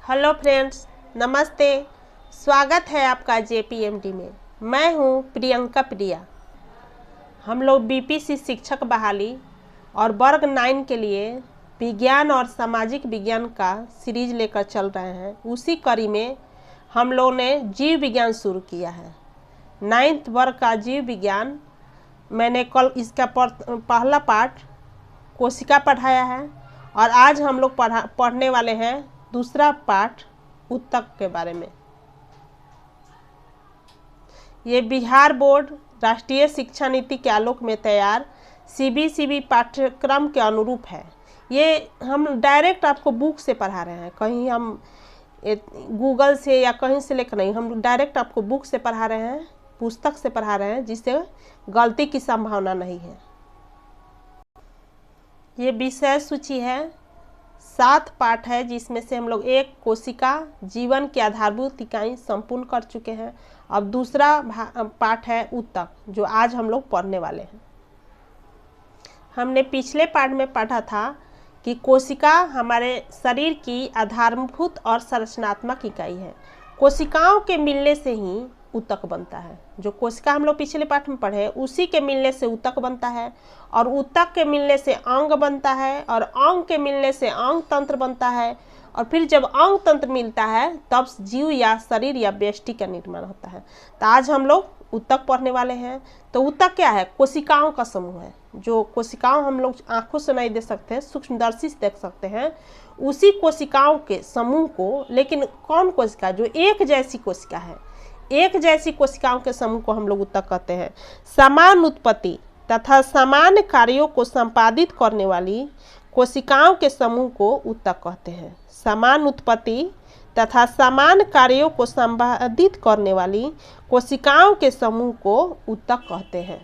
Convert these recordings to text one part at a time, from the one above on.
Hello friends, नमस्ते। स्वागत है आपका जेपीएमडी में। मैं हूं प्रियंका प्रिया। हम लोग बीपीसी शिक्षक बहाली और वर्ग 9 के लिए विज्ञान और सामाजिक विज्ञान का सीरीज लेकर चल रहे हैं। उसी कड़ी में हम लोग ने जीव विज्ञान शुरू किया है। 9th वर्ग का जीव विज्ञान मैंने कल इसका पहला पाठ कोशिका पढ़ाया है और आज हम लोग पढ़ने वाले हैं दूसरा पाठ ऊतक के बारे में। ये बिहार बोर्ड राष्ट्रीय शिक्षा नीति के आलोक में तैयार सीबीसीबी पाठ्यक्रम के अनुरूप है। ये हम डायरेक्ट आपको बुक से पढ़ा रहे हैं, कहीं हम गूगल से या कहीं से लेकर नहीं, हम डायरेक्ट आपको बुक से पढ़ा रहे हैं, पुस्तक से पढ़ा रहे हैं, जिससे गलती की संभावना नहीं है। ये विषय सूची है, 7 पाठ है, जिसमें से हम लोग एक कोशिका जीवन की आधारभूत इकाई संपूर्ण कर चुके हैं। अब दूसरा पाठ है ऊतक, जो आज हम लोग पढ़ने वाले हैं। हमने पिछले पाठ में पढ़ा था कि कोशिका हमारे शरीर की आधारभूत और संरचनात्मक इकाई है। कोशिकाओं के मिलने से ही ऊतक बनता है। जो कोशिका हम लोग पिछले पाठ में पढ़े, उसी के मिलने से ऊतक बनता है, और ऊतक के मिलने से अंग बनता है, और अंग के मिलने से अंग तंत्र बनता है, और फिर जब अंग तंत्र मिलता है तब जीव या शरीर या व्यष्टि का निर्माण होता है। तो आज हम लोग ऊतक पढ़ने वाले हैं। तो ऊतक क्या है? कोशिकाओं का समूह है। जो कोशिकाओं हम लोग आंखों से नहीं देख सकते हैं, सूक्ष्मदर्शी से देख सकते हैं, उसी कोशिकाओं के समूह को, लेकिन कौन कोशिका? जो एक जैसी कोशिका है, एक जैसी कोशिकाओं के समूह को हम लोग ऊतक कहते हैं। समान उत्पत्ति तथा समान कार्यों को संपादित करने वाली कोशिकाओं के समूह को ऊतक कहते हैं। समान उत्पत्ति तथा समान कार्यों को संपादित करने वाली कोशिकाओं के समूह को ऊतक कहते हैं।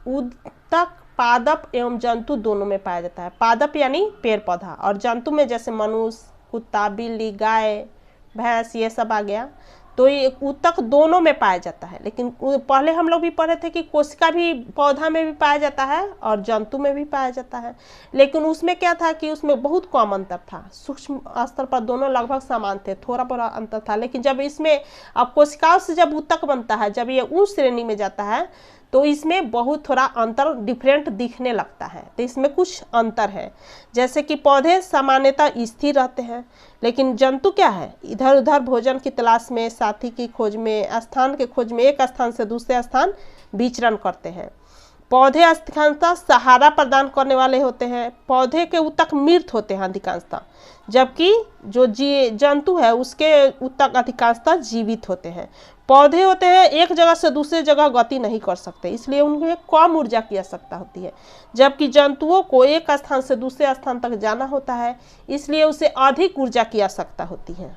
ऊतक पादप एवं जंतु दोनों में पाया जाता है। पादप यानी पेड़ पौधा, और जंतु में जैसे मनुष्य, कुत्ता, बिल्ली, गाय, भैंस, ये सब आ गया। तो ये ऊतक दोनों में पाया जाता है। लेकिन पहले हम लोग भी पढ़े थे कि कोशिका भी पौधा में भी पाया जाता है और जंतु में भी पाया जाता है। लेकिन उसमें क्या था कि उसमें बहुत कम अंतर था। सूक्ष्म स्तर पर दोनों लगभग समान थे, थोड़ा बड़ा अंतर था। लेकिन जब इसमें अब कोशिकाओं से जब ऊतक बनता है, जब ये उच्च श्रेणी में जाता है, तो इसमें बहुत थोड़ा अंतर डिफरेंट दिखने लगता है। तो इसमें कुछ अंतर है। जैसे कि पौधे सामान्यतः स्थिर रहते हैं, लेकिन जंतु क्या है? इधर उधर भोजन की तलाश में, साथी की खोज में, स्थान के खोज में एक स्थान से दूसरे स्थान विचरण करते हैं। पौधे अधिकांशतः सहारा प्रदान करने वाले होते हैं। पौधे के ऊतक मृत होते हैं अधिकांशतः, जबकि जो जंतु है उसके ऊतक अधिकांशतः जीवित होते हैं। पौधे होते हैं एक जगह से दूसरे जगह गति नहीं कर सकते, इसलिए उनमें कम ऊर्जा की आवश्यकता होती है। जबकि जंतुओं को एक स्थान से दूसरे स्थान तक जाना होता है, इसलिए उसे अधिक ऊर्जा की आवश्यकता होती है।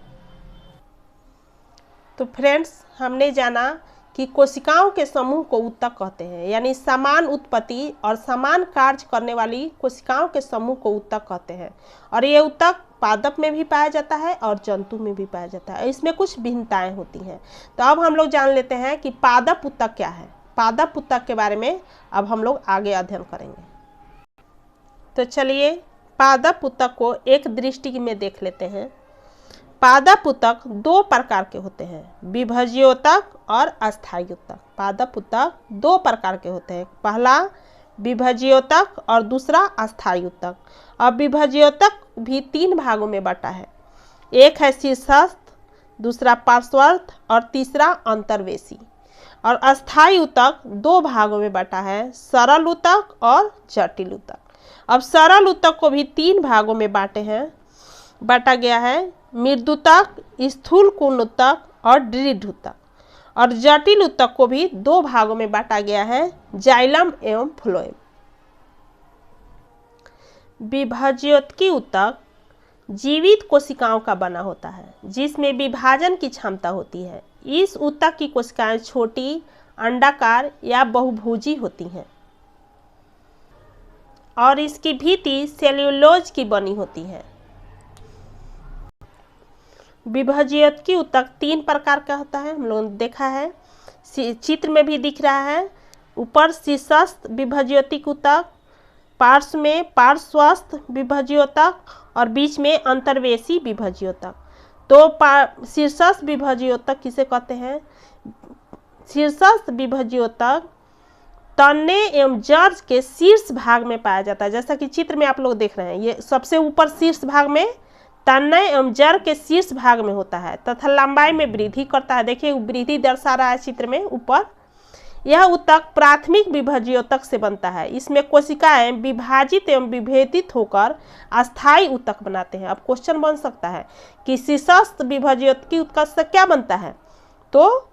तो फ्रेंड्स, हमने जाना कि कोशिकाओं के समूह को ऊतक कहते हैं, यानी समान उत्पत्ति और समान कार्य करने वाली कोशिकाओं के समूह को ऊतक कहते हैं। और ये ऊतक पादप में भी पाया जाता है और जंतु में भी पाया जाता है। इसमें कुछ भिन्नताएं होती हैं। तो अब हम लोग जान लेते हैं कि पादप ऊतक क्या है। पादप ऊतक के बारे में अब हम लोग आगे अध्ययन करेंगे। तो चलिए पादप ऊतक को एक दृष्टि में देख लेते हैं। पादप ऊतक 2 प्रकार के होते हैं, विभज्योतक और अस्थायी ऊतक। पादप ऊतक 2 प्रकार के होते हैं, पहला विभज्योतक और दूसरा अस्थायी ऊतक। अब विभज्योतक भी 3 भागों में बटा है। एक है शीर्षस्थ, दूसरा पार्श्वस्थ और तीसरा अंतर्वेशी। और अस्थायी ऊतक 2 भागों में बटा है, सरल ऊतक और जटिल ऊतक। अब सरल ऊतक को भी 3 भागों में बांटा गया है, मृदुतक, स्थूल कुंड ऊतक और दृढ़ ऊतक। और जटिल ऊतक को भी 2 भागों में बांटा गया है, जाइलम एवं फ्लोएम। विभज्योतकी ऊतक जीवित कोशिकाओं का बना होता है, जिसमें विभाजन की क्षमता होती है। इस ऊतक की कोशिकाएं छोटी, अंडाकार या बहुभुजी होती हैं, और इसकी भित्ति सेल्यूलोज की बनी होती है। विभज्योतकी ऊतक 3 प्रकार का होता है, हम लोगों ने देखा है, चित्र में भी दिख रहा है। ऊपर शीर्षस्थ विभज्योतकी ऊतक, पार्श्व में पार्श्वस्थ विभज्योतक और बीच में अंतर्वेशी विभज्योतक। तो शीर्षस्थ विभज्योतक किसे कहते हैं? शीर्षस्थ विभज्योतक तने एवं जड़ के शीर्ष भाग में पाया जाता है। जैसा कि चित्र में आप लोग देख रहे हैं, ये सबसे ऊपर शीर्ष भाग में तने एवं जड़ के शीर्ष भाग में होता है तथा लंबाई में वृद्धि करता है। देखिए वृद्धि दर्शा रहा है चित्र में ऊपर। यह ऊतक प्राथमिक विभज्योतक से बनता है। इसमें कोशिकाएं विभाजित एवं विभेदित होकर अस्थायी ऊतक बनाते हैं। अब क्वेश्चन बन सकता है कि शीर्षस्थ विभज्योतकी ऊतक से क्या बनता है? तो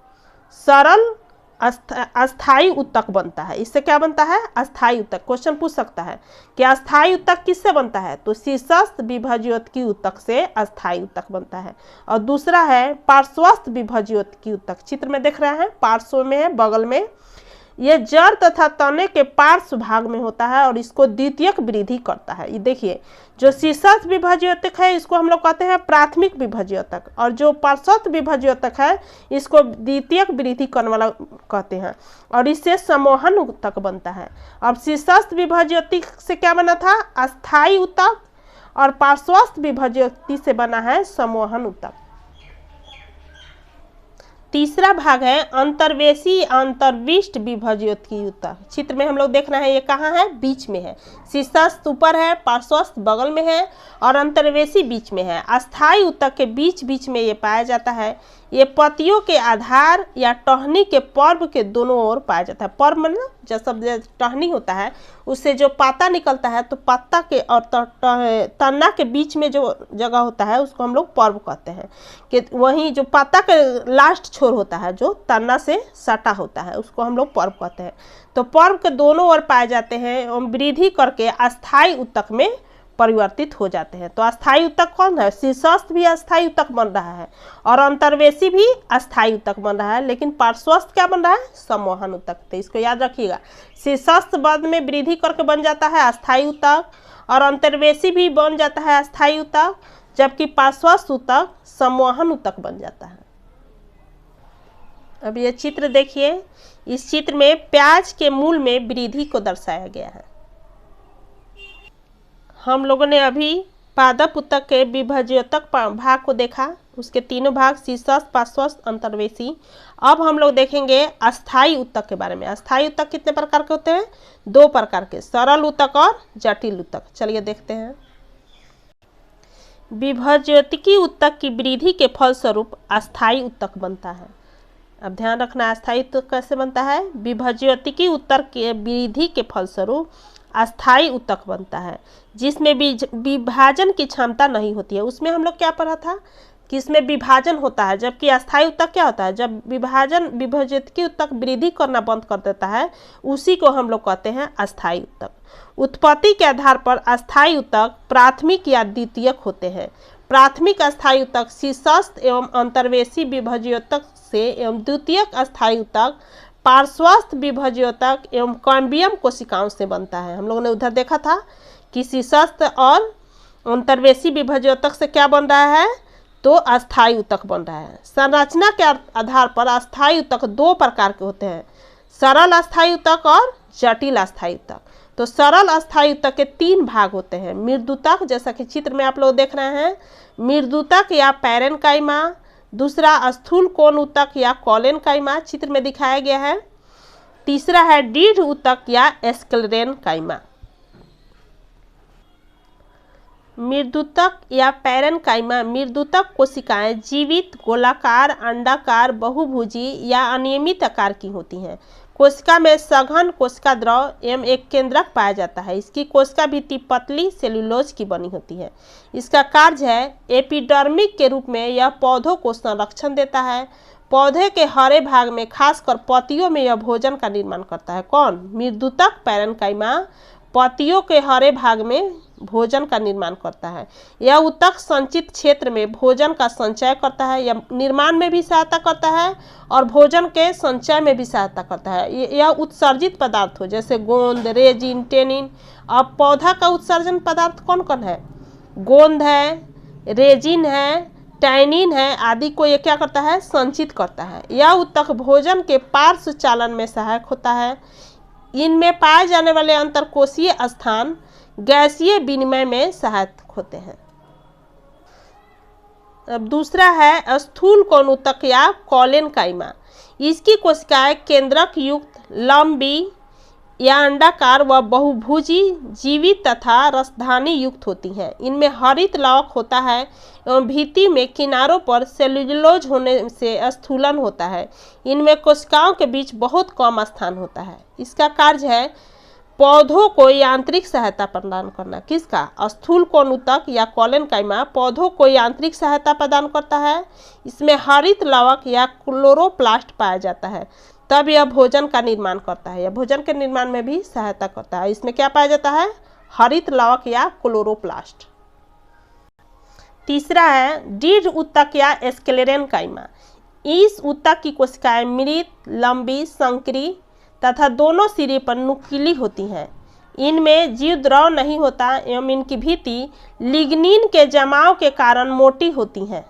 सरल अस्थायी ऊतक बनता है। इससे क्या बनता है? अस्थायी ऊतक। क्वेश्चन पूछ सकता है कि अस्थायी ऊतक किससे बनता है? तो शीर्षस्थ विभज्योतकी ऊतक से अस्थायी ऊतक बनता है। और दूसरा है पार्श्वस्थ विभज्योतकी ऊतक। चित्र में देख रहे हैं, पार्श्व में है, बगल में। यह जड़ तथा तने के पार्श्व भाग में होता है और इसको द्वितीयक वृद्धि करता है। ये देखिए, जो शीर्षस्थ विभज्योतक है इसको हम लोग कहते हैं प्राथमिक विभज्योतक, और जो पार्श्वस्थ विभज्योतक है इसको द्वितीयक वृद्धि करने वाला कहते हैं, और इससे समूहन ऊतक बनता है। अब शीर्षस्थ विभज्योतक से क्या बना था? अस्थायी ऊतक, और पार्श्वस्थ विभज्योतक से बना है समूहन ऊतक। तीसरा भाग है अंतर्वेशी अंतर्विष्ट विभज्योतकी ऊतक। चित्र में हम लोग देख रहे हैं, ये कहाँ है? बीच में है। शीर्षस्थ ऊपर है, पार्श्वस्थ बगल में है और अंतर्वेशी बीच में है। अस्थायी ऊतक के बीच बीच में ये पाया जाता है। ये पत्तियों के आधार या टहनी के पर्व के दोनों ओर पाया जाता है। पर्व मतलब जब टहनी होता है उससे जो पाता निकलता है, तो पत्ता के और तना के बीच में जो जगह होता है उसको हम लोग पर्व कहते हैं। कि वहीं जो पाता के लास्ट छोर होता है जो तना से सटा होता है उसको हम लोग पर्व कहते हैं। तो पर्व के दोनों ओर पाए जाते हैं एवं वृद्धि करके अस्थायी ऊतक में परिवर्तित हो जाते हैं। तो अस्थायी ऊतक कौन है? शीर्षस्थ भी अस्थायी ऊतक बन रहा है और अंतर्वेशी भी अस्थायी ऊतक बन रहा है, लेकिन पार्श्वस्थ क्या बन रहा है? समूहन ऊतक। तो इसको याद रखिएगा, शीर्षस्थ बाद में वृद्धि करके बन जाता है अस्थायी ऊतक, और अंतर्वेशी भी बन जाता है अस्थायी ऊतक, जबकि पार्श्वस्थ ऊतक समूहन ऊतक बन जाता है। अब ये चित्र देखिए, इस चित्र में प्याज के मूल में वृद्धि को दर्शाया गया है। हम लोगों ने अभी पादप ऊतक के विभज्योतक भाग को देखा, उसके तीनों भाग शीर्षस्थ, पार्श्वस्थ, अंतर्वेशी। अब हम लोग देखेंगे अस्थायी ऊतक के बारे में। अस्थायी ऊतक कितने प्रकार के होते हैं? 2 प्रकार के, सरल ऊतक और जटिल ऊतक। चलिए देखते हैं। विभज्योतकी ऊतक की वृद्धि के फलस्वरूप अस्थायी ऊतक बनता है। अब ध्यान रखना, अस्थायी ऊतक कैसे बनता है? विभज्योतकी ऊतक के वृद्धि के फलस्वरूप अस्थायी ऊतक बनता है, जिसमें विभाजन की क्षमता नहीं होती है। उसमें हम लोग क्या पढ़ा था कि इसमें विभाजन होता है, जबकि अस्थायी ऊतक क्या होता है? जब विभज्योतकी ऊतक वृद्धि करना बंद कर देता है, उसी को हम लोग कहते हैं अस्थायी ऊतक। उत्पत्ति के आधार पर अस्थायी ऊतक प्राथमिक या द्वितीयक होते हैं। प्राथमिक अस्थायी ऊतक शीर्षस्थ एवं अंतर्वेशी विभज्योतक से एवं द्वितीयक अस्थायी ऊतक पार्श्वस्थ विभज्योतक एवं कैम्बियम कोशिकाओं से बनता है। हम लोगों ने उधर देखा था कि शीर्षस्थ और अंतर्वेशी विभज्योतक से क्या बन रहा है? तो अस्थायी ऊतक बन रहा है। संरचना के आधार पर अस्थायी ऊतक 2 प्रकार के होते हैं, सरल अस्थायी ऊतक और जटिल अस्थायी ऊतक। तो सरल अस्थायी ऊतक के 3 भाग होते हैं। मृदुतक, जैसा कि चित्र में आप लोग देख रहे हैं, मृदुतक या पैरेनकाइमा। दूसरा स्थूल कोण ऊतक या कॉलेनकाइमा, चित्र में दिखाया गया है। तीसरा है दीर्घ ऊतक या स्क्लेरेनकाइमा। मृदुतक या पैरेनकाइमा मृदुतक कोशिकाएं जीवित, गोलाकार, अंडाकार, बहुभुजी या अनियमित आकार की होती हैं। कोशिका में सघन कोशिका द्रव एवं एक केंद्रक पाया जाता है। इसकी कोशिका भित्ति पतली सेल्यूलोज की बनी होती है। इसका कार्य है एपिडर्मिक के रूप में यह पौधों को संरक्षण देता है। पौधे के हरे भाग में खासकर पत्तियों में यह भोजन का निर्माण करता है। कौन? मृदुतक पैरेनकाइमा पत्तियों के हरे भाग में भोजन का निर्माण करता है। यह ऊतक संचित क्षेत्र में भोजन का संचय करता है। यह निर्माण में भी सहायता करता है और भोजन के संचय में भी सहायता करता है। यह उत्सर्जित पदार्थ हो जैसे गोंद, रेजिन, टेनिन। अब पौधा का उत्सर्जन पदार्थ कौन कौन है? गोंद है, रेजिन है, टैनिन है आदि को यह क्या करता है? संचित करता है। यह ऊतक भोजन के पार्श्व चालन में सहायक होता है। इनमें पाए जाने वाले अंतरकोशीय स्थान गैसीय विनिमय में सहायक होते हैं। अब दूसरा है स्थूल कोण ऊतक या कोलेनकाइमा। इसकी कोशिकाएं केंद्रक युक्त, लंबी या अंडाकार व बहुभुजी, जीवित तथा रसधानी युक्त होती हैं। इनमें हरित लवक होता है एवं भित्ति में किनारों पर सेल्यूलोज होने से स्थूलन होता है। इनमें कोशिकाओं के बीच बहुत कम स्थान होता है। इसका कार्य है पौधों को यांत्रिक सहायता प्रदान करना। किसका? स्थूल कोण ऊतक या कोलेनकाइमा पौधों को यांत्रिक सहायता प्रदान करता है। इसमें हरित लवक या क्लोरोप्लास्ट पाया जाता है, तब यह भोजन का निर्माण करता है। यह भोजन के निर्माण में भी सहायता करता है। इसमें क्या पाया जाता है? हरित लवक या क्लोरोप्लास्ट। तीसरा है दृढ़ ऊतक या स्क्लेरेनकाइमा। इस ऊतक की कोशिकाएं मृत, लंबी, संकरी तथा दोनों सिरे पर नुकीली होती हैं। इनमें जीव द्रव नहीं होता एवं इनकी भित्ति लिग्निन के जमाव के कारण मोटी होती हैं।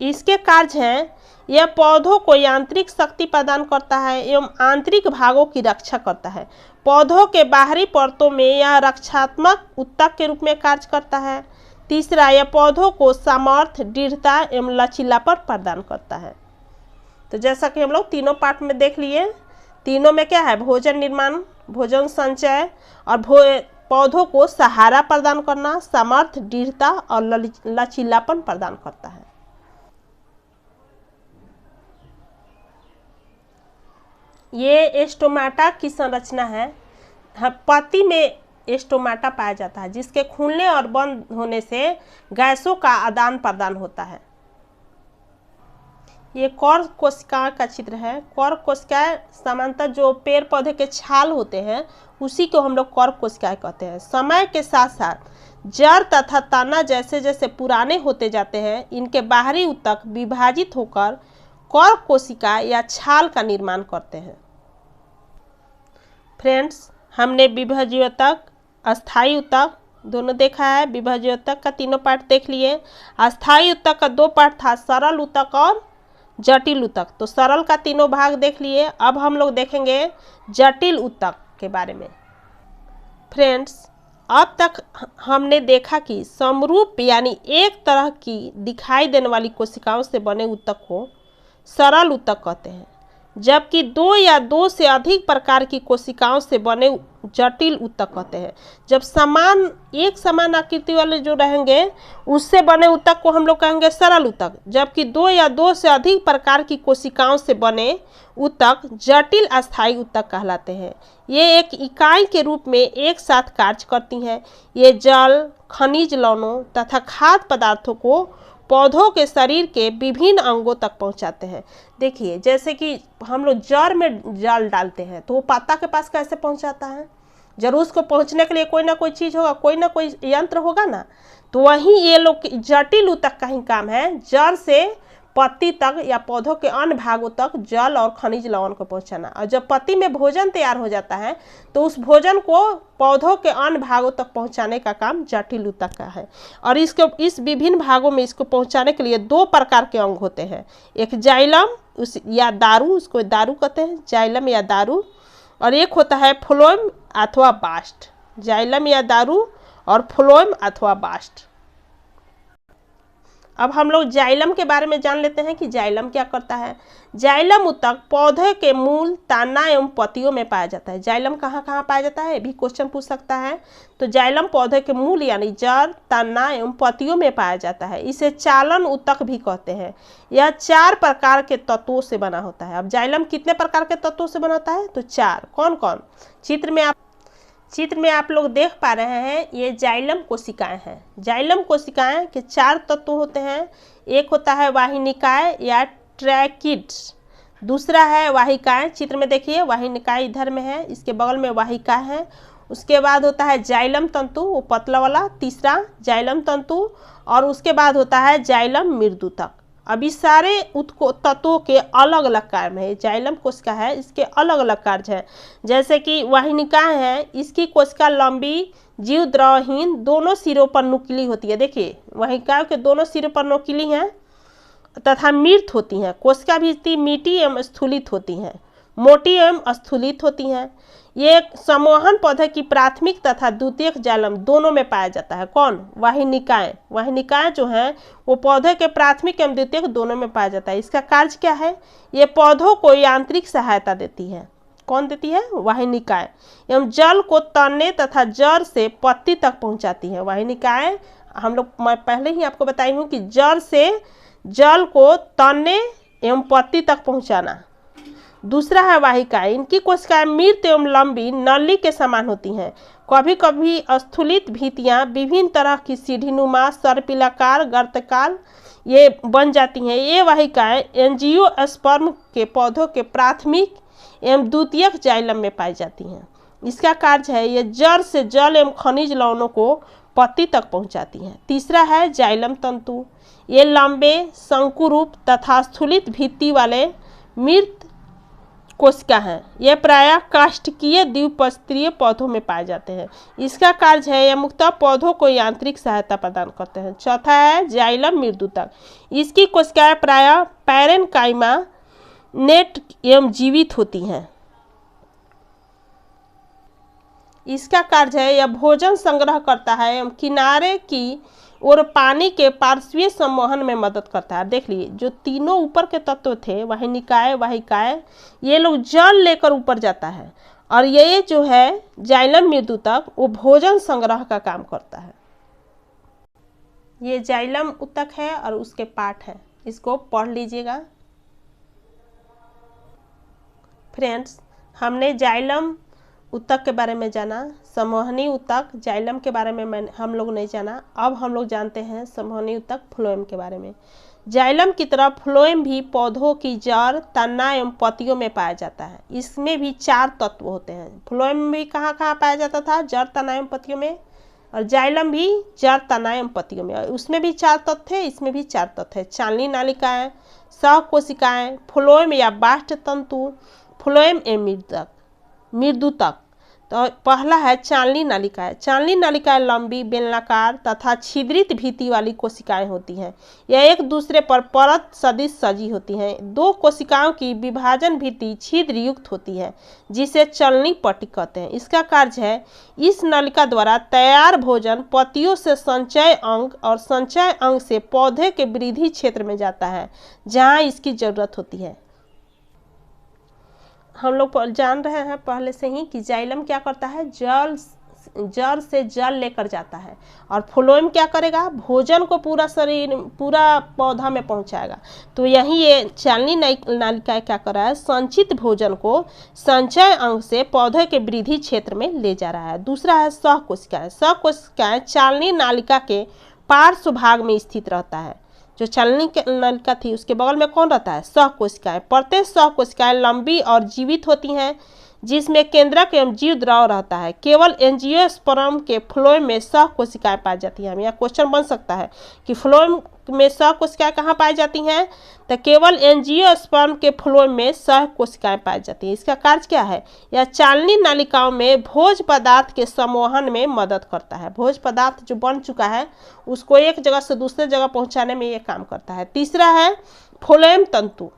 इसके कार्य हैं यह पौधों को यांत्रिक शक्ति प्रदान करता है एवं आंतरिक भागों की रक्षा करता है। पौधों के बाहरी परतों में यह रक्षात्मक ऊतक के रूप में कार्य करता है। तीसरा, यह पौधों को सामर्थ्य, दृढ़ता एवं लचीलापन प्रदान करता है। तो जैसा कि हम लोग तीनों पार्ट में देख लिए, तीनों में क्या है? भोजन निर्माण, भोजन संचय और पौधों को सहारा प्रदान करना, सामर्थ्य, दृढ़ता और लचीलापन प्रदान करता है। ये स्टोमाटा की संरचना है। पत्ती में स्टोमाटा पाया जाता है जिसके खुलने और बंद होने से गैसों का आदान प्रदान होता है। ये कौर कोशिका का चित्र है। कौर कोशिकाएं सामान्यतः जो पेड़ पौधे के छाल होते हैं उसी को हम लोग कौर कोशिकाएं कहते हैं। समय के साथ साथ जड़ तथा तना जैसे जैसे पुराने होते जाते हैं, इनके बाहरी ऊतक विभाजित होकर कौर कोशिका या छाल का निर्माण करते हैं। फ्रेंड्स, हमने विभाज्य ऊतक, अस्थायी ऊतक दोनों देखा है। विभाज्य ऊतक का तीनों पार्ट देख लिए। अस्थायी ऊतक का दो पार्ट था, सरल ऊतक और जटिल ऊतक। तो सरल का तीनों भाग देख लिए। अब हम लोग देखेंगे जटिल ऊतक के बारे में। फ्रेंड्स, अब तक हमने देखा कि समरूप यानी एक तरह की दिखाई देने वाली कोशिकाओं से बने ऊतक को सरल ऊतक कहते हैं, जबकि दो या दो से अधिक प्रकार की कोशिकाओं से बने जटिल ऊतक कहते हैं। जब एक समान आकृति वाले जो रहेंगे उससे बने ऊतक को हम लोग कहेंगे सरल ऊतक, जबकि दो या दो से अधिक प्रकार की कोशिकाओं से बने ऊतक जटिल अस्थायी ऊतक कहलाते हैं। ये एक इकाई के रूप में एक साथ कार्य करती हैं। ये जल, खनिज लवणों तथा खाद्य पदार्थों को पौधों के शरीर के विभिन्न अंगों तक पहुंचाते हैं। देखिए, जैसे कि हम लोग जड़ में जल डालते हैं तो वो पत्ता के पास कैसे पहुंचाता है? जरूर उसको पहुंचने के लिए कोई ना कोई चीज़ होगा, कोई ना कोई यंत्र होगा ना। तो वहीं ये लोग जटिल ऊतक का ही काम है जड़ से पत्ती तक या पौधों के अन्य भागों तक जल और खनिज लवण को पहुंचाना। और जब पत्ती में भोजन तैयार हो जाता है तो उस भोजन को पौधों के अन्य भागों तक पहुंचाने का काम जटिल ऊतक का है। और इस विभिन्न भागों में इसको पहुंचाने के लिए दो प्रकार के अंग होते हैं। एक जाइलम या दारू, उसको दारू कहते हैं, जाइलम या दारू। और एक होता है फ्लोएम अथवा बास्ट। जाइलम या दारू और फ्लोएम अथवा बास्ट। अब हम लोग जाइलम के बारे में जान लेते हैं कि जाइलम क्या करता है। जाइलम ऊतक पौधे के मूल, तना एवं पत्तियों में पाया जाता है। जाइलम कहाँ कहाँ पाया जाता है, ये भी क्वेश्चन पूछ सकता है। तो जाइलम पौधे के मूल यानी जड़, तना एवं पत्तियों में पाया जाता है। इसे चालन ऊतक भी कहते हैं। यह 4 प्रकार के तत्वों से बना होता है। अब जाइलम कितने प्रकार के तत्वों से बना होता है? तो 4। कौन कौन? चित्र में आप लोग देख पा रहे हैं, ये जाइलम कोशिकाएं हैं। जाइलम कोशिकाएं के 4 तत्व होते हैं। एक होता है वाहिनिकाय या ट्रैकिड्स, दूसरा है वाहिकाएं। चित्र में देखिए वाहिनिकाय इधर में है, इसके बगल में वाहिका है। उसके बाद होता है जाइलम तंतु, वो पतला वाला। तीसरा जाइलम तंतु, और उसके बाद होता है जाइलम मृदुतक। अब इस सारे तत्वों के अलग अलग कार्य है। जाइलम कोशिका है, इसके अलग अलग कार्य हैं। जैसे कि वाहिनिकाएं है, इसकी कोशिका लंबी, जीव द्रवहीन, दोनों सिरों पर नुकीली होती है। देखिए वाहिकाओं के दोनों सिरों पर नुकीली हैं तथा मृत होती हैं। कोशिका भी मीठी एवं स्थूलित होती हैं, मोटी एवं स्थूलित होती हैं। ये सम्मोहन पौधे की प्राथमिक तथा द्वितीयक जाइलम दोनों में पाया जाता है। कौन? वाहिनिकाएं। वाहिनिकाएं जो हैं वो पौधे के प्राथमिक एवं द्वितीयक दोनों में पाया जाता है। इसका कार्य क्या है? ये पौधों को यांत्रिक सहायता देती है। कौन देती है? वाहिनिकाएं। एवं जल को तने तथा जड़ से पत्ती तक पहुंचाती है। वाहिनिकाएं मैं पहले ही आपको बताई हूँ कि जड़ से जल को तने एवं पत्ती तक पहुंचाना। दूसरा है वाहिकाएं। इनकी कोशिकाएं मृत एवं लंबी नली के समान होती हैं। कभी कभी स्थूलित भित्तियां विभिन्न तरह की सीढ़ीनुमा, सर्पिलाकार, गर्तकार ये बन जाती हैं। ये वाहिकाएं एंजियोस्पर्म के पौधों के प्राथमिक एवं द्वितीयक जाइलम में पाई जाती हैं। इसका कार्य है ये जड़ से जल एवं खनिज लवणों को पत्ती तक पहुंचाती हैं। तीसरा है जाइलम तंतु। ये लंबे, शंकुरूप तथा स्थूलित भित्ति वाले मृत कोशिका हैं। ये प्रायः काष्ठकीय द्विपत्रीय पौधों में पाए जाते हैं। इसका कार्य है यह मुख्यतः पौधों को यांत्रिक सहायता प्रदान करते हैं। चौथा है जाइलम मृदुतक। इसकी कोशिकाएं प्रायः पैरेनकाइमा नेट एवं जीवित होती हैं। इसका कार्य है यह भोजन संग्रह करता है एवं किनारे की और पानी के पार्श्वीय सम्मोहन में मदद करता है। देख लीजिए जो तीनों ऊपर के तत्व थे वाहिनिकाएं, वाहिकाएं, ये लोग जल लेकर ऊपर जाता है और ये जो है जाइलम मृदुतक वो भोजन संग्रह का काम करता है। ये जाइलम उत्तक है और उसके पाठ है, इसको पढ़ लीजिएगा। फ्रेंड्स, हमने जाइलम उत्तक के बारे में जाना, सम्मोहनी उत्तक जाइलम के बारे में हम लोग नहीं जाना। अब हम लोग जानते हैं सम्मोहनी उत्तक फ्लोएम के बारे में। जाइलम की तरह फ्लोएम भी पौधों की जड़, तना एवं पत्तियों में पाया जाता है। इसमें भी 4 तत्व होते हैं। फ्लोएम में भी कहाँ कहाँ पाया जाता था? जड़, तना एवं पत्तियों में। और जाइलम भी जड़, तना एवं पत्तियों में। उसमें भी 4 तत्व थे, इसमें भी 4 तत्व है। चालनी नालिकाएं, सहकोशिकाएं, फ्लोएम या बाह्य तंतु, फ्लोएम एवं मृदुतक। तो पहला है चालनी नालिकाएं। चालनी नालिकाएं लंबी, बेलनाकार तथा छिद्रित भित्ति वाली कोशिकाएं होती हैं। यह एक दूसरे पर परत सदिश सजी होती हैं। 2 कोशिकाओं की विभाजन भित्ति छिद्र युक्त होती है जिसे चलनी पट्टी कहते हैं। इसका कार्य है इस नलिका द्वारा तैयार भोजन पत्तियों से संचय अंग और संचय अंग से पौधे के वृद्धि क्षेत्र में जाता है जहाँ इसकी जरूरत होती है। हम लोग जान रहे हैं पहले से ही कि जाइलम क्या करता है? जड़ से जल लेकर जाता है और फ्लोएम क्या करेगा? भोजन को पूरा शरीर, पूरा पौधा में पहुंचाएगा। तो यही ये चालनी नालिकाएं क्या कर रहा है? संचित भोजन को संचय अंग से पौधे के वृद्धि क्षेत्र में ले जा रहा है। दूसरा है सहकोशिकाएं। सहकोशिकाएं चालनी नालिका के पार्श्व भाग में स्थित रहता है। जो चालनी नालिका थी उसके बगल में कौन रहता है? सहकोशिकाएं। प्रत्येक सहकोशिकाएं लंबी और जीवित होती हैं जिसमें केंद्रक एवं जीव द्रव रहता है। केवल एंजियोस्पर्म के फ्लोएम में सहकोशिकाएं पाई जाती हैं। यह क्वेश्चन बन सकता है कि फ्लोएम में सहकोशिकाएं कहाँ पाई जाती हैं? तो केवल एंजियोस्पर्म के फ्लोएम में सहकोशिकाएं पाई जाती हैं। इसका कार्य क्या है? यह चालनी नालिकाओं में भोज पदार्थ के सम्मोहन में मदद करता है। भोज पदार्थ जो बन चुका है उसको एक जगह से दूसरे जगह पहुंचाने में यह काम करता है। तीसरा है फ्लोएम तंतु।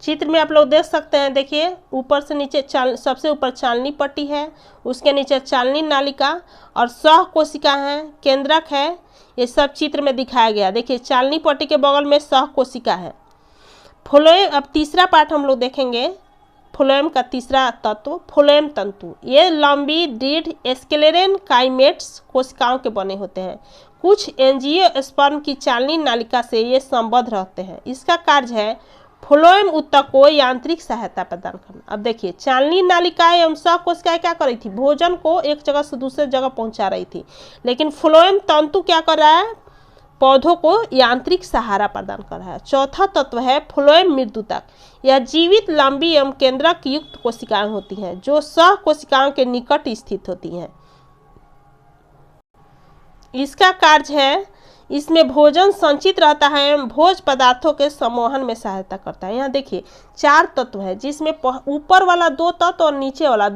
चित्र में आप लोग देख सकते हैं। देखिए ऊपर से नीचे सबसे ऊपर चालनी पट्टी है, उसके नीचे चालनी नालिका और सहकोशिका है, केंद्रक है। ये सब चित्र में दिखाया गया। देखिए चालनी पट्टी के बगल में सहकोशिका है। फ्लोएम, अब तीसरा पार्ट हम लोग देखेंगे। फ्लोएम का तीसरा तत्व फ्लोएम तंतु। ये लंबी दृढ़ स्क्लेरन काइमेट्स कोशिकाओं के बने होते हैं। कुछ एंजियोस्पर्म की चालनी नालिका से ये संबद्ध रहते हैं। इसका कार्य है फ्लोएम उत्तक को यांत्रिक सहायता प्रदान करना। अब देखिए चालनी नालिकाएं एवं सहकोशिकाएं क्या कर रही थी? भोजन को एक जगह से दूसरे जगह पहुंचा रही थी। लेकिन फ्लोएम तंतु क्या कर रहा है? पौधों को यांत्रिक सहारा प्रदान कर रहा है। चौथा तत्व है फ्लोएम मृदुतक। यह जीवित, लंबी एवं केंद्रक युक्त कोशिकाएं होती हैं जो सहकोशिकाओं के निकट स्थित होती हैं। इसका कार्य है इसमें भोजन संचित रहता है एवं भोज पदार्थों के सम्मोहन में सहायता करता है। यहाँ देखिए 4 तत्व है जिसमें ऊपर वाला 2 तत्व और नीचे वाला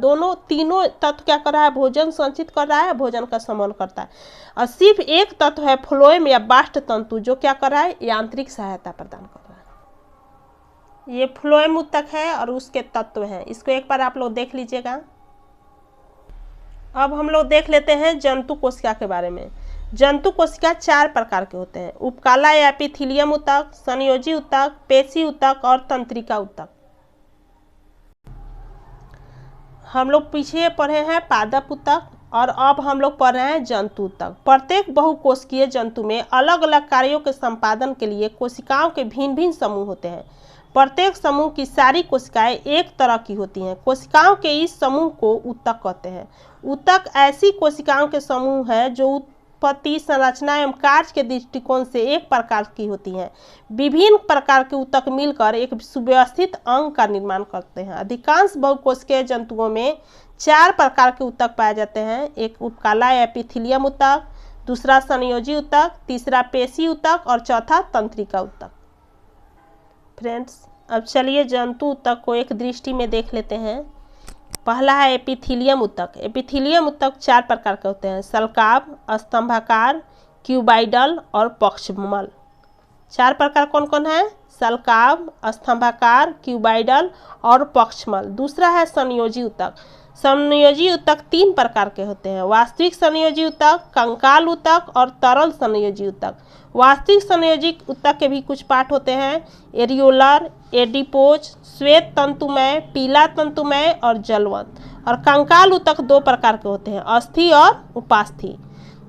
तीनों तत्व क्या कर रहा है? भोजन संचित कर रहा है, भोजन का सम्मोहन करता है। और सिर्फ एक तत्व है फ्लोएम या बाह्य तंतु जो क्या कर रहा है? यांत्रिक सहायता प्रदान कर रहा है। ये फ्लोएम ऊतक है और उसके तत्व हैं, इसको एक बार आप लोग देख लीजिएगा। अब हम लोग देख लेते हैं जंतु कोशिका के बारे में। जंतु कोशिका 4 प्रकार के होते हैं, उपकाला या एपिथीलियम ऊतक, संयोजी ऊतक, पेशी ऊतक और तंत्रिका ऊतक। हम लोग पीछे पढ़े हैं पादप ऊतक और अब हम लोग पढ़ रहे हैं जंतु ऊतक। प्रत्येक बहुकोशिकीय जंतु में अलग अलग कार्यों के संपादन के लिए कोशिकाओं के भिन्न भिन्न समूह होते हैं। प्रत्येक समूह की सारी कोशिकाएं एक तरह की होती हैं। कोशिकाओं के इस समूह को ऊतक कहते हैं। ऊतक ऐसी कोशिकाओं के समूह है जो उत्पत्ति, संरचना एवं कार्य के दृष्टिकोण से एक प्रकार की होती हैं। विभिन्न प्रकार के ऊतक मिलकर एक सुव्यवस्थित अंग का निर्माण करते हैं। अधिकांश बहुकोशिकीय जंतुओं में 4 प्रकार के ऊतक पाए जाते हैं। एक उपकाला या एपिथीलियम ऊतक, दूसरा संयोजी ऊतक, तीसरा पेशी ऊतक और चौथा तंत्रिका ऊतक। फ्रेंड्स, अब चलिए जंतु ऊतक को एक दृष्टि में देख लेते हैं। पहला है एपिथीलियम ऊतक। एपिथीलियम ऊतक 4 प्रकार के होते हैं, सल्काभ, स्तंभाकार, क्यूबाइडल और पक्षमल। 4 प्रकार कौन कौन है? सल्काभ, स्तंभाकार, क्यूबाइडल और पक्षमल। दूसरा है संयोजी ऊतक। संयोजी ऊतक 3 प्रकार के होते हैं, वास्तविक संयोजी ऊतक, कंकाल ऊतक और तरल संयोजी ऊतक। वास्तविक संयोजी ऊतक के भी कुछ पार्ट होते हैं, एरियोलर, एडिपोज, श्वेत तंतुमय, पीला तंतुमय और जलवंत। और कंकाल ऊतक 2 प्रकार के होते हैं, अस्थि और उपास्थि।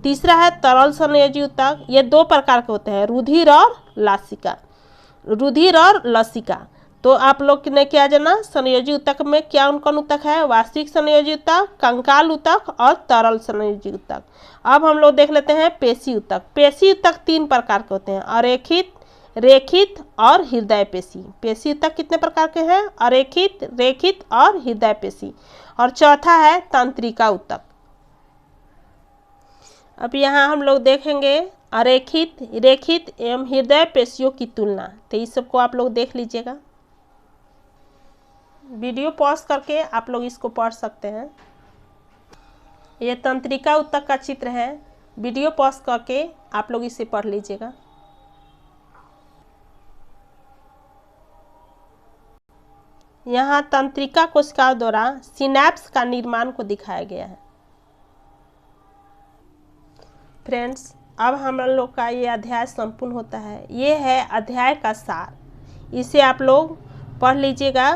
तीसरा है तरल संयोजी ऊतक। ये 2 प्रकार के होते हैं, रुधिर और लासिका। रुधिर और लसिका। तो आप लोग ने क्या जाना, संयोजी ऊतक में क्या कौन ऊतक है? वास्तविक संयोजी ऊतक, कंकाल ऊतक और तरल संयोजी ऊतक। अब हम लोग देख लेते हैं पेशी ऊतक। पेशी ऊतक 3 प्रकार के होते हैं, अरेखित, रेखित और हृदय पेशी। पेशी ऊतक कितने प्रकार के हैं? अरेखित, रेखित और हृदय पेशी। और चौथा है तंत्रिका ऊतक। अब यहाँ हम लोग देखेंगे अरेखित, रेखित एवं हृदय पेशियों की तुलना। तो इस सबको आप लोग देख लीजिएगा, वीडियो पॉज करके आप लोग इसको पढ़ सकते हैं। ये तंत्रिका ऊतक का चित्र है, वीडियो पॉज करके आप लोग इसे पढ़ लीजिएगा। यहाँ तंत्रिका कोशिकाओं द्वारा सिनैप्स का निर्माण को दिखाया गया है। फ्रेंड्स, अब हम लोग का ये अध्याय संपूर्ण होता है। ये है अध्याय का सार, इसे आप लोग पढ़ लीजिएगा।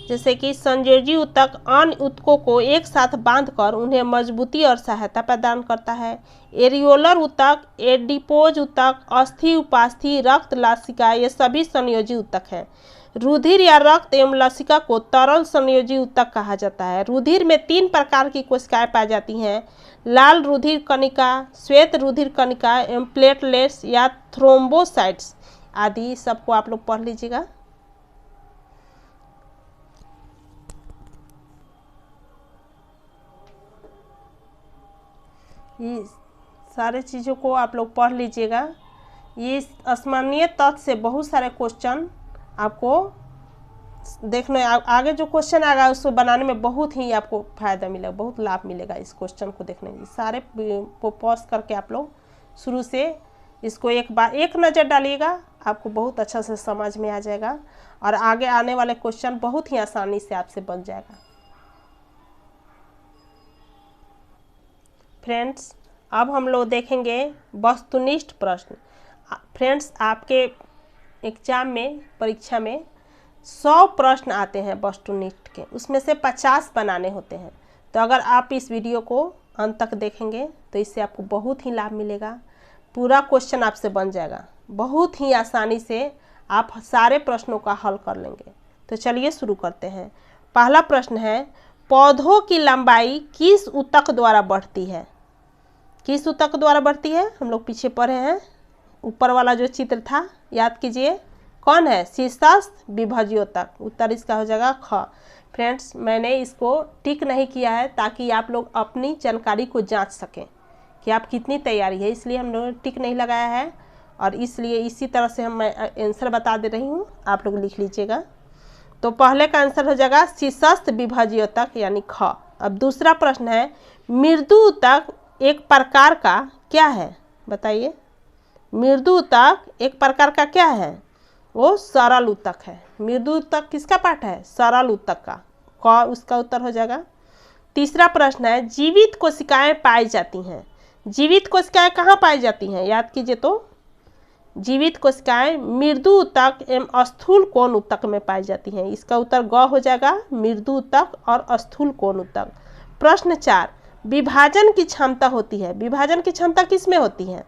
जैसे कि संयोजी ऊतक अन्य ऊतकों को एक साथ बांधकर उन्हें मजबूती और सहायता प्रदान करता है। एरियोलर ऊतक, एडिपोज ऊतक, अस्थि, उपास्थि, रक्त, लासिका ये सभी संयोजी ऊतक हैं। रुधिर या रक्त एवं लसिका को तरल संयोजी ऊतक कहा जाता है। रुधिर में 3 प्रकार की कोशिकाएं पाई जाती हैं, लाल रुधिर कणिका, श्वेत रुधिर कणिका एवं प्लेटलेट्स या थ्रोम्बोसाइट्स आदि। सबको आप लोग पढ़ लीजिएगा। ये सारे चीज़ों को आप लोग पढ़ लीजिएगा। ये अस्मरणीय तत्व से बहुत सारे क्वेश्चन आपको देखने, आगे जो क्वेश्चन आएगा उसको बनाने में बहुत ही आपको फायदा मिलेगा, बहुत लाभ मिलेगा इस क्वेश्चन को देखने में। सारे को पॉज करके आप लोग शुरू से इसको एक बार एक नज़र डालिएगा, आपको बहुत अच्छा से समझ में आ जाएगा और आगे आने वाले क्वेश्चन बहुत ही आसानी से आपसे बन जाएगा। फ्रेंड्स, अब हम लोग देखेंगे वस्तुनिष्ठ प्रश्न। फ्रेंड्स, आपके एग्जाम में, परीक्षा में 100 प्रश्न आते हैं वस्तुनिष्ठ के, उसमें से 50 बनाने होते हैं। तो अगर आप इस वीडियो को अंत तक देखेंगे तो इससे आपको बहुत ही लाभ मिलेगा। पूरा क्वेश्चन आपसे बन जाएगा, बहुत ही आसानी से आप सारे प्रश्नों का हल कर लेंगे। तो चलिए शुरू करते हैं। पहला प्रश्न है, पौधों की लंबाई किस ऊतक द्वारा बढ़ती है? किस ऊतक द्वारा बढ़ती है? हम लोग पीछे पढ़े हैं, ऊपर वाला जो चित्र था याद कीजिए, कौन है? शीर्षस्थ विभाज्योतक। उत्तर इसका हो जाएगा ख। फ्रेंड्स, मैंने इसको टिक नहीं किया है ताकि आप लोग अपनी जानकारी को जांच सकें कि आप कितनी तैयारी है, इसलिए हम लोगों ने टिक नहीं लगाया है और इसलिए इसी तरह से मैं आंसर बता दे रही हूँ, आप लोग लिख लीजिएगा। तो पहले का आंसर हो जाएगा शीर्षस्थ विभाज्योतक यानी ख। अब दूसरा प्रश्न है, मृदु ऊतक एक प्रकार का क्या है? बताइए, मृदु ऊतक एक प्रकार का क्या है? वो सरल ऊतक है। मृदु ऊतक किसका पाठ है? सरल ऊतक का। क उसका उत्तर हो जाएगा। तीसरा प्रश्न है, जीवित कोशिकाएं पाई जाती हैं। जीवित कोशिकाएं कहाँ पाई जाती हैं? याद कीजिए तो जीवित कोशिकाएं मृदु ऊतक एवं स्थूल कोण ऊतक में पाई जाती हैं। इसका उत्तर ग हो जाएगा, मृदु ऊतक और स्थूल कोण ऊतक। प्रश्न 4, विभाजन की क्षमता होती है। विभाजन की क्षमता किस में होती है?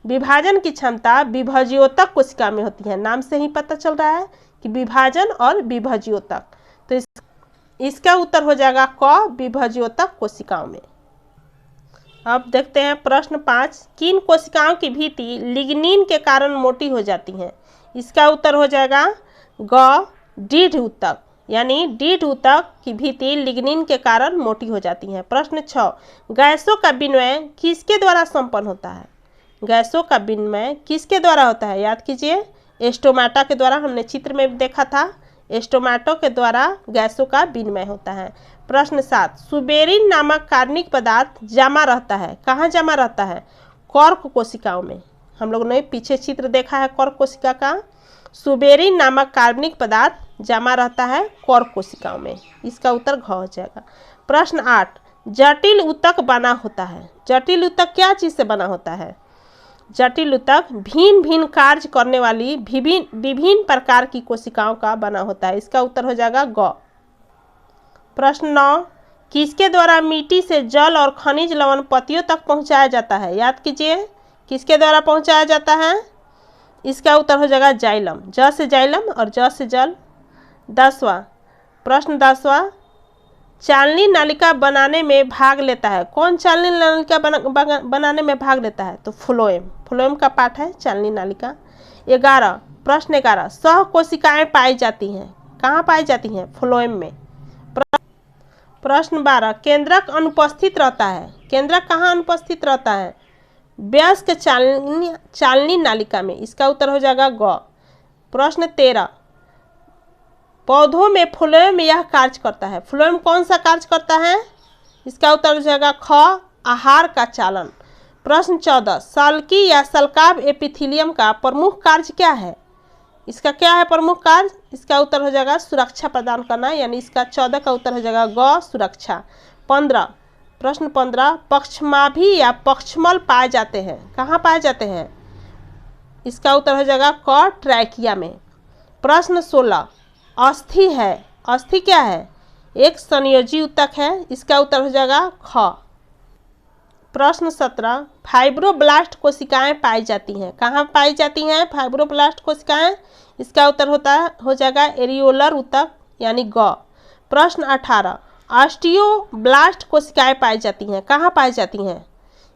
विभाजन की क्षमता विभज्योतक कोशिका में होती है। नाम से ही पता चल रहा है कि विभाजन और विभज्योतक। तो इसका उत्तर हो जाएगा क, विभज्योतक कोशिकाओं में। अब देखते हैं प्रश्न 5, किन कोशिकाओं की भित्ति लिग्निन के कारण मोटी हो जाती हैं? इसका उत्तर हो जाएगा ग, दृढ़ ऊतक, यानी दृढ़ ऊतक की भित्ति लिग्निन के कारण मोटी हो जाती हैं। प्रश्न 6, गैसों का विनिमय किसके द्वारा संपन्न होता है? गैसों का विनिमय किसके द्वारा होता है? याद कीजिए, स्टोमाटा के द्वारा। हमने चित्र में देखा था, स्टोमाटो के द्वारा गैसों का विनिमय होता है। प्रश्न 7, सुबेरिन नामक कार्बनिक पदार्थ जमा रहता है। कहाँ जमा रहता है? कॉर्क कोशिकाओं में। हम लोगों ने पीछे चित्र देखा है कॉर्क कोशिका का। सुबेरिन नामक कार्बनिक पदार्थ जमा रहता है कॉर्क कोशिकाओं में। इसका उत्तर घ हो जाएगा। प्रश्न 8, जटिल ऊतक बना होता है। जटिल ऊतक क्या चीज़ से बना होता है? जटिल ऊतक भिन्न भिन्न कार्य करने वाली विभिन्न प्रकार की कोशिकाओं का बना होता है। इसका उत्तर हो जाएगा ग। प्रश्न 9, किसके द्वारा मिट्टी से जल और खनिज लवण पत्तियों तक पहुंचाया जाता है? याद कीजिए, किसके द्वारा पहुंचाया जाता है? इसका उत्तर हो जाएगा जाइलम। ज से जाइलम और ज से जल। 10वां प्रश्न, 10वां, चालनी नालिका बनाने में भाग लेता है। कौन चालनी नालिका बनाने में भाग लेता है? तो फ्लोएम। फ्लोएम का पाठ है चालनी नालिका। 11, प्रश्न 11, सह कोशिकाएं पाई जाती हैं। कहाँ पाई जाती हैं? फ्लोएम में। प्रश्न 12, केंद्रक अनुपस्थित रहता है। केंद्रक कहाँ अनुपस्थित रहता है? वयस्क चालनी नालिका में। इसका उत्तर हो जाएगा ग। प्रश्न 13, पौधों में फ्लोएम यह कार्य करता है। फ्लोएम कौन सा कार्य करता है? इसका उत्तर हो जाएगा ख, आहार का चालन। प्रश्न 14, सल्की या सल्काव एपिथेलियम का प्रमुख कार्य क्या है? इसका क्या है प्रमुख कार्य? इसका उत्तर हो जाएगा सुरक्षा प्रदान करना, यानी इसका 14 का उत्तर हो जाएगा ग, सुरक्षा। 15, प्रश्न 15, पक्षमाभी या पक्षमल पाए जाते हैं। कहाँ पाए जाते हैं? इसका उत्तर हो जाएगा क, ट्रैकिया में। प्रश्न 16, अस्थि है। अस्थि क्या है? एक संयोजी ऊतक है। इसका उत्तर हो जाएगा ख। प्रश्न 17, फाइब्रोब्लास्ट कोशिकाएं पाई जाती हैं। कहाँ पाई जाती हैं फाइब्रोब्लास्ट कोशिकाएं? इसका उत्तर हो जाएगा एरियोलर ऊतक, यानी ग। प्रश्न 18, ऑस्टियोब्लास्ट कोशिकाएं पाई जाती हैं। कहाँ पाई जाती हैं?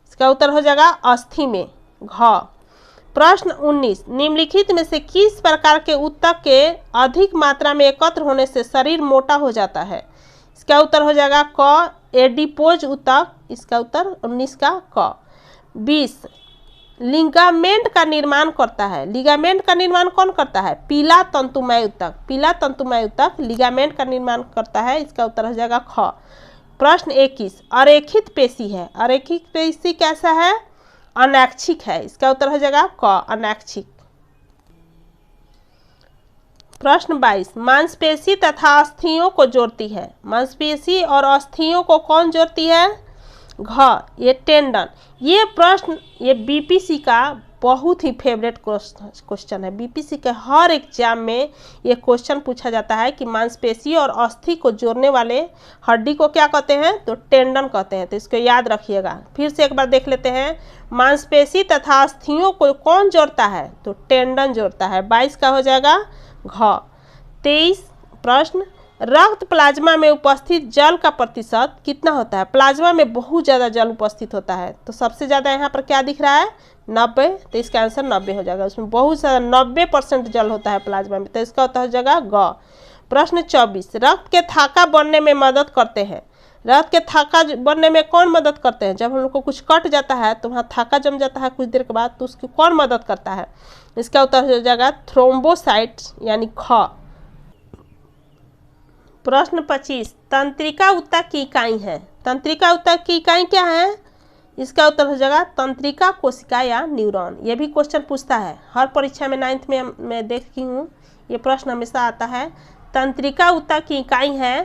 इसका उत्तर हो जाएगा अस्थि में, घ। प्रश्न 19, निम्नलिखित में से किस प्रकार के ऊतक के अधिक मात्रा में एकत्र होने से शरीर मोटा हो जाता है? इसका उत्तर हो जाएगा क, एडिपोज ऊतक। इसका उत्तर 19 का क। 20, लिगामेंट का निर्माण करता है। लिगामेंट का निर्माण कौन करता है? पीला तंतुमय ऊतक। पीला तंतुमय ऊतक लिगामेंट का निर्माण करता है। इसका उत्तर हो जाएगा ख। प्रश्न 21, अरेखित पेशी है। अरेखित पेशी कैसा है? अनैच्छिक है। इसका उत्तर हो जाएगा क, अनैच्छिक। प्रश्न 22, मांसपेशी तथा अस्थियों को जोड़ती है। मांसपेशी और अस्थियों को कौन जोड़ती है? घ, ये टेंडन। ये प्रश्न ये बीपीसी का बहुत ही फेवरेट क्वेश्चन है। बीपीसी के हर एग्जाम में ये क्वेश्चन पूछा जाता है कि मांसपेशी और अस्थि को जोड़ने वाले हड्डी को क्या कहते हैं? तो टेंडन कहते हैं। तो इसको याद रखिएगा। फिर से एक बार देख लेते हैं, मांसपेशी तथा अस्थियों को कौन जोड़ता है? तो टेंडन जोड़ता है। 22 का हो जाएगा घ। 23, प्रश्न, रक्त प्लाज्मा में उपस्थित जल का प्रतिशत कितना होता है? प्लाज्मा में बहुत ज़्यादा जल उपस्थित होता है। तो सबसे ज़्यादा यहाँ पर क्या दिख रहा है? 90। तो इसका आंसर 90 हो जाएगा। उसमें बहुत ज़्यादा 90% जल होता है प्लाज्मा में। तो इसका उत्तर हो जाएगा ग। प्रश्न 24, रक्त के थाका बनने में मदद करते हैं। रक्त के थाका बनने में कौन मदद करते हैं? जब हम लोग को कुछ कट जाता है तो वहाँ थाका जम जाता है कुछ देर के बाद, तो उसकी कौन मदद करता है? इसका उत्तर हो जाएगा थ्रोम्बोसाइट्स, यानी ख। प्रश्न 25, तंत्रिका ऊतक की इकाई है। तंत्रिका ऊतक की इकाई क्या है? इसका उत्तर हो जाएगा तंत्रिका कोशिका या न्यूरॉन। ये भी क्वेश्चन पूछता है हर परीक्षा में, 9th में मैं देखी हूँ ये प्रश्न हमेशा आता है। तंत्रिका ऊतक की इकाई है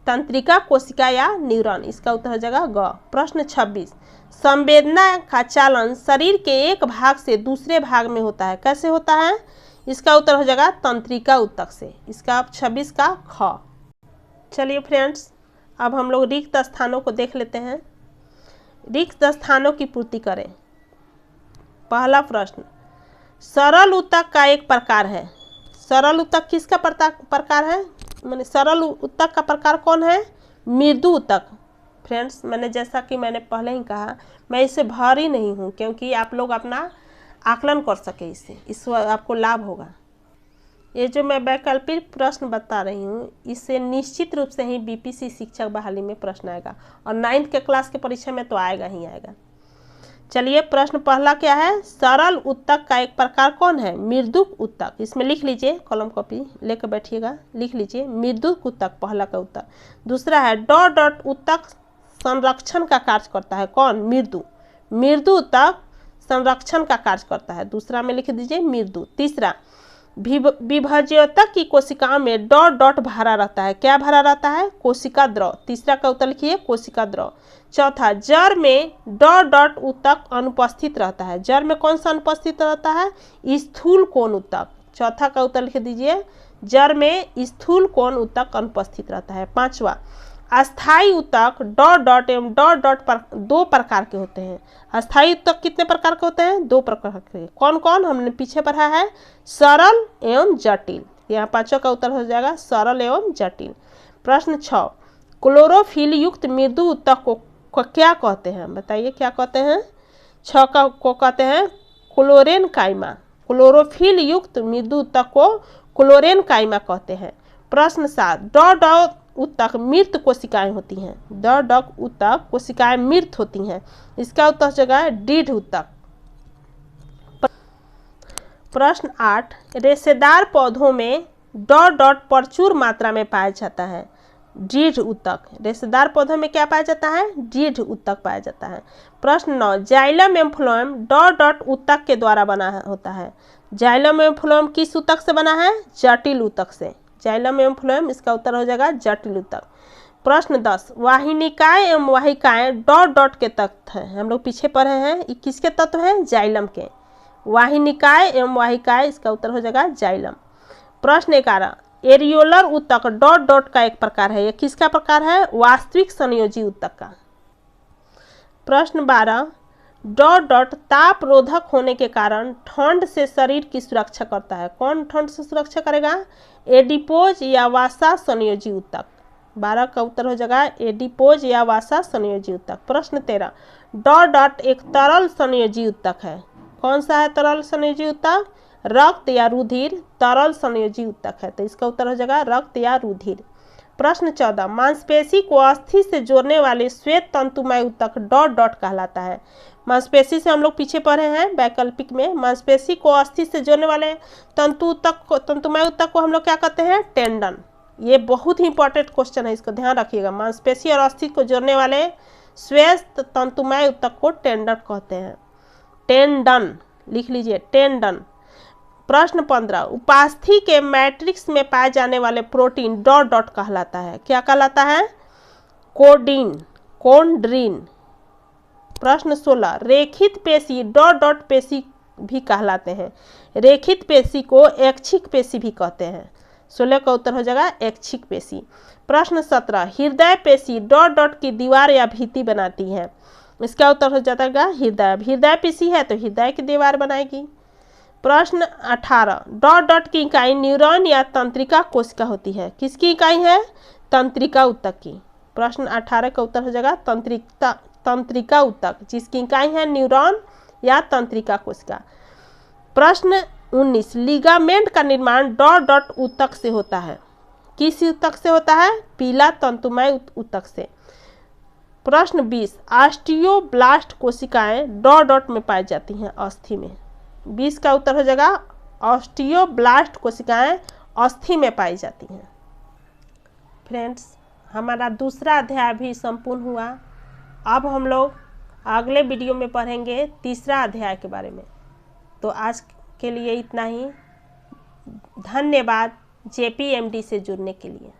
तंत्रिका कोशिका या न्यूरॉन। इसका उत्तर हो जाएगा ग। प्रश्न 26, संवेदना का चालन शरीर के एक भाग से दूसरे भाग में होता है, कैसे होता है? इसका उत्तर हो जाएगा तंत्रिका ऊतक से। इसका 26 का ख। चलिए फ्रेंड्स, अब हम लोग रिक्त स्थानों को देख लेते हैं। रिक्त स्थानों की पूर्ति करें। पहला प्रश्न, सरल ऊतक का एक प्रकार है। सरल ऊतक किसका प्रकार है? मैंने सरल ऊतक का प्रकार कौन है? मृदु ऊतक। फ्रेंड्स, जैसा कि मैंने पहले ही कहा, मैं इसे भरी नहीं हूँ क्योंकि आप लोग अपना आकलन कर सके, इससे आपको लाभ होगा। ये जो मैं वैकल्पिक प्रश्न बता रही हूँ, इससे निश्चित रूप से ही बीपीसी शिक्षक बहाली में प्रश्न आएगा और 9th के क्लास के परीक्षा में तो आएगा ही आएगा। चलिए, प्रश्न पहला क्या है? सरल ऊतक का एक प्रकार कौन है? मृदु ऊतक। इसमें लिख लीजिए, कलम कॉपी लेकर बैठिएगा, लिख लीजिए मृदु ऊतक पहला का उत्तर। दूसरा है डॉट डॉट ऊतक संरक्षण का कार्य करता है। कौन? मृदु ऊतक संरक्षण का कार्य करता है। दूसरा में लिख दीजिए मृदु। तीसरा, विभज्योतक की कोशिकाओं में डॉट डॉट भरा रहता है। क्या भरा रहता है? कोशिका द्रव। तीसरा का उत्तर लिखिए कोशिका द्रव। चौथा, जड़ में डॉट डॉट ऊतक अनुपस्थित रहता है। जड़ में कौन सा अनुपस्थित रहता है? स्थूल कोण ऊतक। चौथा का उत्तर लिख दीजिए, जड़ में स्थूल कोण ऊतक अनुपस्थित रहता है। पांचवा, अस्थायी ऊतक डॉट डॉट एवं डॉट डॉट पर दो प्रकार के होते हैं। अस्थायी ऊतक कितने प्रकार के होते हैं? दो प्रकार के। कौन कौन? हमने पीछे पढ़ा है, सरल एवं जटिल। यहाँ पांचों का उत्तर हो जाएगा सरल एवं जटिल। प्रश्न 6, क्लोरोफिल युक्त मृदु ऊतक को क्या कहते हैं? बताइए क्या कहते हैं? 6 को कहते हैं क्लोरेनकाइमा। क्लोरोफिल युक्त मृदु ऊतक को क्लोरेनकाइमा कहते हैं। प्रश्न 7, डॉट डॉट ऊतक मृत कोशिकाएं होती हैं। डॉट डॉट ऊतक कोशिकाएं मृत होती हैं। इसका उत्तर हो जाएगा दृढ़ ऊतक। प्रश्न 8, रेशेदार पौधों में डॉट डॉट प्रचुर मात्रा में पाया जाता है। दृढ़ ऊतक। रेशेदार पौधों में क्या पाया जाता है? दृढ़ ऊतक पाया जाता है। प्रश्न 9, जाइलम एवं फ्लोएम डॉट डॉट ऊतक के द्वारा बना होता है। जाइलम एवं फ्लोएम किस ऊतक से बना है? जटिल ऊतक से। जाइलम एवं फ्लोएम, इसका उत्तर हो जाएगा जटिल ऊतक। प्रश्न 10, वाहिनिकाएं एवं वाहिकाएं डॉट डॉट के तत्व हैं। हम लोग पीछे पढ़े हैं, ये किसके तत्व हैं? जाइलम के। वाहिनिकाएं एवं वाहिकाएं, इसका उत्तर हो जाएगा जाइलम। प्रश्न 11, एरियोलर ऊतक डॉट डॉट का एक प्रकार है। यह किसका प्रकार है? वास्तविक संयोजी ऊतक का। प्रश्न 12, डॉट डॉट ताप रोधक होने के कारण ठंड से शरीर की सुरक्षा करता है। कौन ठंड से सुरक्षा करेगा? एडिपोज या वसा संयोजी ऊतक। 12 का उत्तर हो जाएगा एडिपोज या वसा संयोजी ऊतक। प्रश्न 13, डॉट डॉट एक तरल संयोजी ऊतक है। कौन सा है तरल संयोजी ऊतक? रक्त या रुधिर तरल संयोजी ऊतक है, तो इसका उत्तर हो जाएगा रक्त या रुधिर। प्रश्न 14, मांसपेशी को अस्थि से जोड़ने वाले श्वेत तंतुमय ऊतक डॉट डॉट कहलाता है। मांसपेशी से हम लोग पीछे पढ़े हैं वैकल्पिक में, मांसपेशी को अस्थि से जोड़ने वाले तंतुमय ऊतक को हम लोग क्या कहते हैं? टेंडन। ये बहुत ही इंपॉर्टेंट क्वेश्चन है, इसको ध्यान रखिएगा। मांसपेशी और अस्थि को जोड़ने वाले श्वेत तंतुमय ऊतक को टेंडन कहते हैं। टेंडन लिख लीजिए, टेंडन। प्रश्न 15, उपास्थि के मैट्रिक्स में पाए जाने वाले प्रोटीन डॉट डॉट कहलाता है। क्या कहलाता है? कोडीन, कोन्ड्रीन। प्रश्न 16, रेखित पेशी डॉट डॉट पेशी भी कहलाते हैं। रेखित पेशी को ऐच्छिक पेशी भी कहते हैं। 16 का उत्तर हो जाएगा ऐच्छिक पेशी। प्रश्न 17, हृदय पेशी डॉट डॉट की दीवार या भित्ति बनाती है। इसका उत्तर हो जाएगा हृदय। हृदय पेशी है तो हृदय की दीवार बनाएगी। प्रश्न 18, डॉट डॉट की इकाई न्यूरॉन या तंत्रिका कोशिका होती है। किसकी इकाई है? तंत्रिका ऊतक की। प्रश्न 18 का उत्तर हो जाएगा तंत्रिका ऊतक, जिसकी इकाई है न्यूरॉन या तंत्रिका कोशिका। प्रश्न 19, लिगामेंट का निर्माण डॉट डॉट ऊतक से होता है। किस ऊतक से होता है? पीला तंतुमय ऊतक से। प्रश्न 20, ऑस्टियोब्लास्ट कोशिकाएं डॉट डॉट में पाई जाती हैं अस्थि में। 20 का उत्तर हो जाएगा ऑस्टियोब्लास्ट कोशिकाएं अस्थि में पाई जाती हैं। फ्रेंड्स, हमारा दूसरा अध्याय भी संपूर्ण हुआ। अब हम लोग अगले वीडियो में पढ़ेंगे तीसरा अध्याय के बारे में। तो आज के लिए इतना ही। धन्यवाद JPMD से जुड़ने के लिए।